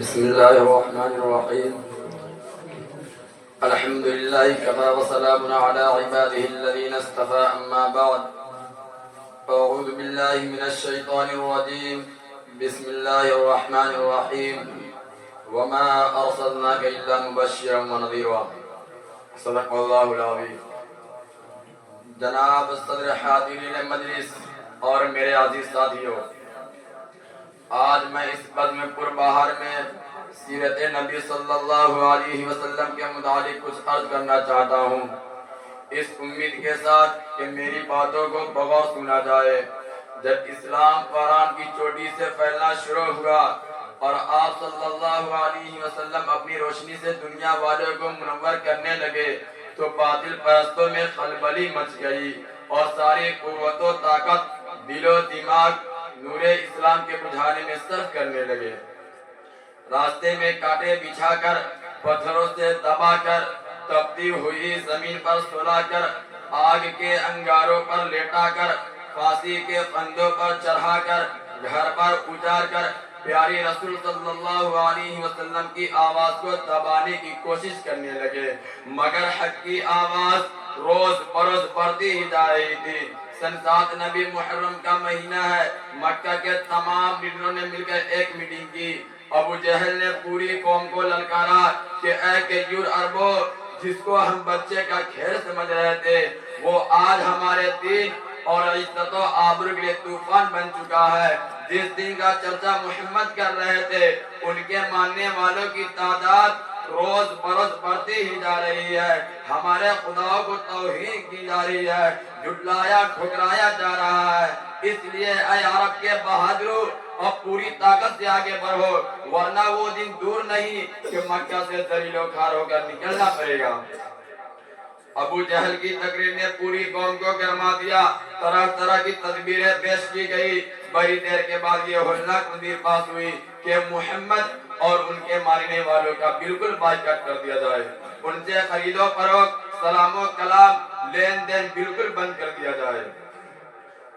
بسم الله الرحمن الرحيم. الحمد لله كفى وسلام على عباده الذين اصطفى. أما بعد، أعوذ بالله من الشيطان الرجيم. بسم الله الرحمن الرحيم. وما أرسلناك إلا مبشرا ونذيرا. صدق الله العظيم. جناب صدر حاضرین مجلس اور میرے عزیز ساتھیوں، آج میں اس بزم پربہار میں سیرت نبی صلی اللہ علیہ وسلم کے متعلق کچھ عرض کرنا چاہتا ہوں، اس امید کے ساتھ کہ میری باتوں کو بغور سنا جائے۔ جب اسلام فاران کی چوٹی سے پھیلنا شروع ہوا اور آپ صلی اللہ علیہ وسلم اپنی روشنی سے دنیا والوں کو منور کرنے لگے تو باطل پرستوں میں خلبلی مچ گئی اور ساری قوت و طاقت دل و دماغ نور اسلام کے بجھانے میں صرف کرنے لگے۔ راستے میں کانٹے بچھا کر، پتھروں سے دبا کر، تپتی ہوئی زمین پر سلا کر، آگ کے انگاروں پر لیٹا کر، پھانسی کے پھندوں پر چڑھا کر، گھر پر اجاڑ کر پیاری رسول صلی اللہ علیہ وسلم کی آواز کو دبانے کی کوشش کرنے لگے، مگر حق کی آواز روز بروز بڑھتی ہی جا رہی تھی۔ سن 7 نبی محرم کا مہینہ ہے۔ مکہ کے تمام لیڈروں نے مل کر ایک میٹنگ کی۔ ابو جہل نے پوری قوم کو للکارا کہ اے کیجور عربو، جس کو ہم بچے کا کھیل سمجھ رہے تھے، وہ آج ہمارے دین اور عزت و آبرو کے لیے طوفان بن چکا ہے۔ جس دین کا چرچا محمد کر رہے تھے، ان کے ماننے والوں کی تعداد روز بروز بڑھتی ہی جا رہی ہے۔ ہمارے خدا کو توہین کی جا رہی ہے، جھٹلایا ٹھکرایا جا رہا ہے۔ اس لیے اے عرب کے بہادروں، اب پوری طاقت سے آگے بڑھو، ورنہ وہ دن دور نہیں کہ مکہ سے ذلیل و خوار ہو کر نکلنا پڑے گا۔ ابو جہل کی تقریر نے پوری قوم کو گرما دیا، طرح طرح کی تدبیریں پیش کی گئی۔ بڑی دیر کے بعد یہ ہولناک تدبیر پاس ہوئی کہ محمد اور ان کے ماننے والوں کا بالکل بائیکاٹ کر دیا جائے، ان سے خرید و فروخت، سلام و کلام، لین دین بالکل بند کر دیا جائے۔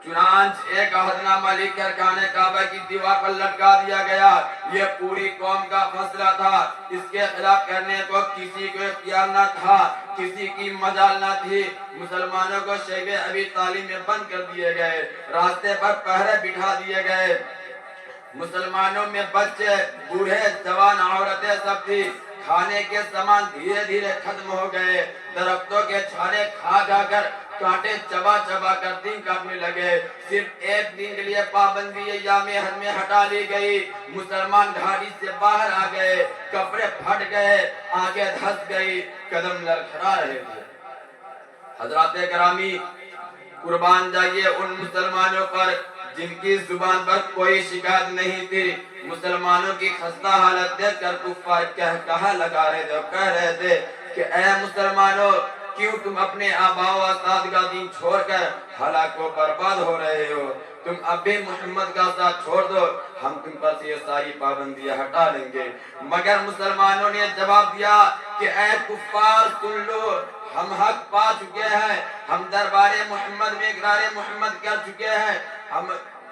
چنانچہ ایک عہد نامہ لکھ کر خانہ کعبہ کی دیوار پر لٹکا دیا گیا۔ یہ پوری قوم کا فیصلہ تھا، اس کے خلاف کرنے کو کسی کو اختیار نہ تھا، کسی کی مجال نہ تھی۔ مسلمانوں کو شیب ابی طالب میں بند کر دیے گئے، راستے پر پہرے بٹھا دیے گئے۔ مسلمانوں میں بچے، بوڑھے، جوان، عورتیں سب تھی۔ کھانے کے سامان دھیرے دھیرے ختم ہو گئے۔ درختوں کے چھالے کھا کھا کر، کانٹے چبا چبا کر دن کاٹنے لگے۔ صرف ایک دن کے لیے پابندی ایام حج میں ہٹا لی گئی۔ مسلمان گھاٹی سے باہر آ گئے، کپڑے پھٹ گئے، آنکھیں دھس گئی، قدم لڑکھڑا رہے تھے۔ حضرات گرامی، قربان جائیے ان مسلمانوں پر جن کی زبان پر کوئی شکایت نہیں تھی۔ مسلمانوں کی خستہ حالت دیکھ کر کفار کہا لگا رہے تھے، کہہ رہے تھے کہ اے مسلمانوں، کیوں تم اپنے آباء و اجداد کا دین چھوڑ کر ہلاک و برباد ہو رہے ہو؟ تم اب بھی محمد کا ساتھ چھوڑ دو، ہم تم پر سے یہ ساری پابندیاں ہٹا لیں گے۔ مگر مسلمانوں نے جواب دیا کہ اے کفار سن لو، ہم حق پا چکے ہیں، ہم دربار محمد میں اقرار محمد کر چکے ہیں، ہم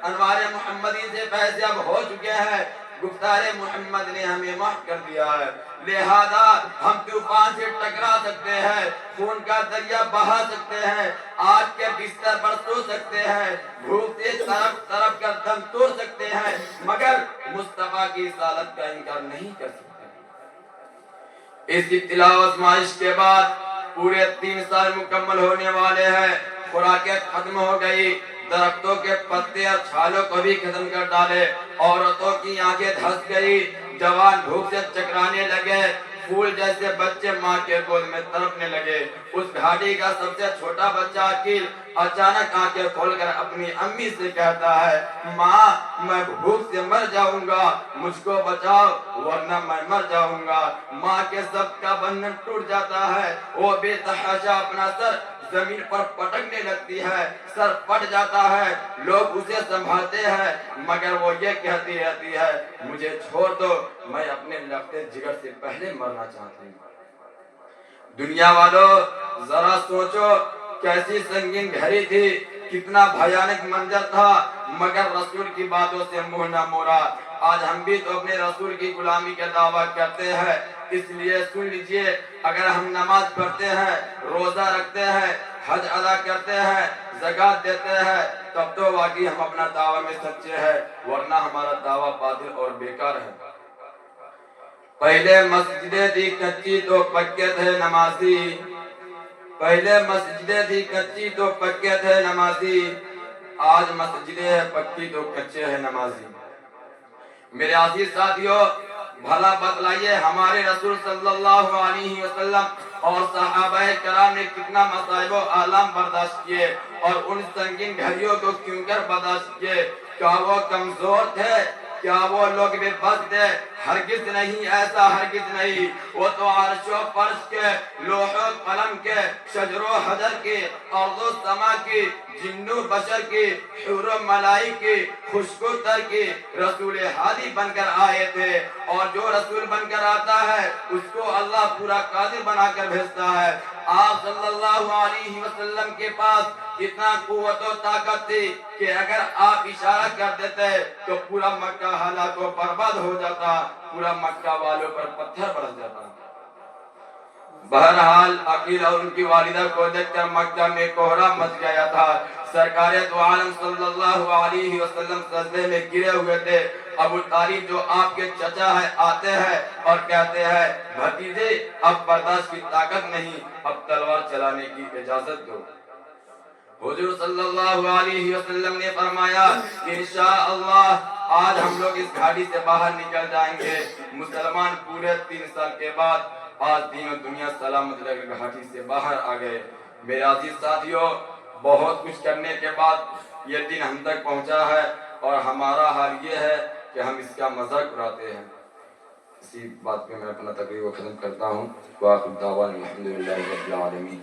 انوار محمدی سے فیضیاب ہو چکے ہیں، گفتار محمد نے ہمیں معاف کر دیا ہے، لہذا ہم طوفان سے ٹکرا سکتے ہیں، خون کا دریا بہا سکتے ہیں، آگ کے بستر پر سو سکتے ہیں، بھوک سے تڑپ تڑپ کر دم توڑ سکتے ہیں، مگر مصطفیٰ کی رسالت کا انکار نہیں کر سکتے۔ اس ابتلاء و آزمائش کے بعد پورے 3 سال مکمل ہونے والے ہیں۔ خوراکیں ختم ہو گئی، درختوں کے پتے اور چھالوں کو بھی ختم کر ڈالے، عورتوں کی آنکھیں دھس گئی، جوان بھوک سے چکرانے لگے، پھول جیسے بچے ماں کے گود میں تڑپنے لگے۔ اس گھاٹی کا سب سے چھوٹا بچہ عقیل اچانک آنکھیں کھول کر اپنی امی سے کہتا ہے، ماں میں بھوک سے مر جاؤں گا، مجھ کو بچاؤ ورنہ میں مر جاؤں گا۔ ماں کے ضبط کا بندھن ٹوٹ جاتا ہے، وہ بے تحاشا اپنا سر زمین پر پٹکنے لگتی ہے، سر پھٹ جاتا ہے، لوگ اسے سنبھالتے ہیں، مگر وہ یہ کہتی رہتی ہے، مجھے چھوڑ دو، میں اپنے لگتے جگر سے پہلے مرنا چاہتی ہوں۔ دنیا والوں ذرا سوچو، کیسی سنگین گھڑی تھی، کتنا بھیانک منظر تھا، مگر رسول کی باتوں سے منہ نہ موڑا۔ آج ہم بھی تو اپنے رسول کی غلامی کا دعویٰ کرتے ہیں، اس لیے سن لیجئے، اگر ہم نماز پڑھتے ہیں، روزہ رکھتے ہیں، حج ادا کرتے ہیں، زکوٰۃ دیتے ہیں، تب تو واقعی ہم اپنا دعویٰ میں سچے ہیں، ورنہ ہمارا دعویٰ باطل اور بیکار ہے۔ پہلے مسجدیں تھی کچی تو پکے تھے نمازی، پہلے مسجدیں تھی کچی تو پکے تھے نمازی، آج مسجدیں ہیں پکی تو کچے ہیں نمازی۔ میرے عزیز ساتھیوں، بھلا بتلائیے ہمارے رسول صلی اللہ علیہ وسلم اور صحابہ کرام نے کتنا مصائب و آلام برداشت کیے، اور ان سنگین گھڑیوں کو کیوں کر برداشت کیے؟ کیا وہ کمزور تھے؟ کیا وہ لوگ بے بس تھے؟ ہرگز نہیں، ایسا ہرگز نہیں۔ وہ تو عرش و فرش کے، لوح و قلم کے، شجر و حجر کی، ارض و سما کی، جن و بشر کی، حور و ملائک کی، خوشبو تر کی رسول ہادی بن کر آئے تھے، اور جو رسول بن کر آتا ہے اس کو اللہ پورا قادر بنا کر بھیجتا ہے۔ آپ صلی اللہ علیہ وسلم کے پاس اتنا قوت و طاقت تھی کہ اگر آپ اشارہ کر دیتے تو پورا مکہ ہلاک و برباد ہو جاتا، پورا مکہ والوں پر پتھر برس جاتا۔ بہرحال عقیل اور ان کی والدہ کو دیکھ کر مکہ میں کوہرام مچ گیا تھا۔ سرکار دو عالم صلی اللہ علیہ وسلم سجدے میں گرے ہوئے تھے۔ ابو طالب جو آپ کے چچا ہے آتے ہیں اور کہتے ہیں، بھتیجے اب برداشت کی طاقت نہیں، اب تلوار چلانے کی اجازت دو۔ حضور صلی اللہ علیہ وسلم نے فرمایا کہ انشاءاللہ آج ہم لوگ اس گھاٹی سے باہر نکل جائیں گے۔ مسلمان پورے 3 سال کے بعد آج دین و دنیا سلامت لے کر گھاٹی سے باہر آ گئے۔ میرے عزیز ساتھیوں، بہت کچھ کرنے کے بعد یہ دن ہم تک پہنچا ہے، اور ہمارا حال یہ ہے کہ ہم اس کا مذاق اڑاتے ہیں۔ اسی بات پہ میں اپنا تقریر کو ختم کرتا ہوں۔ وآخر دعوانا الحمدللہ رب العالمین۔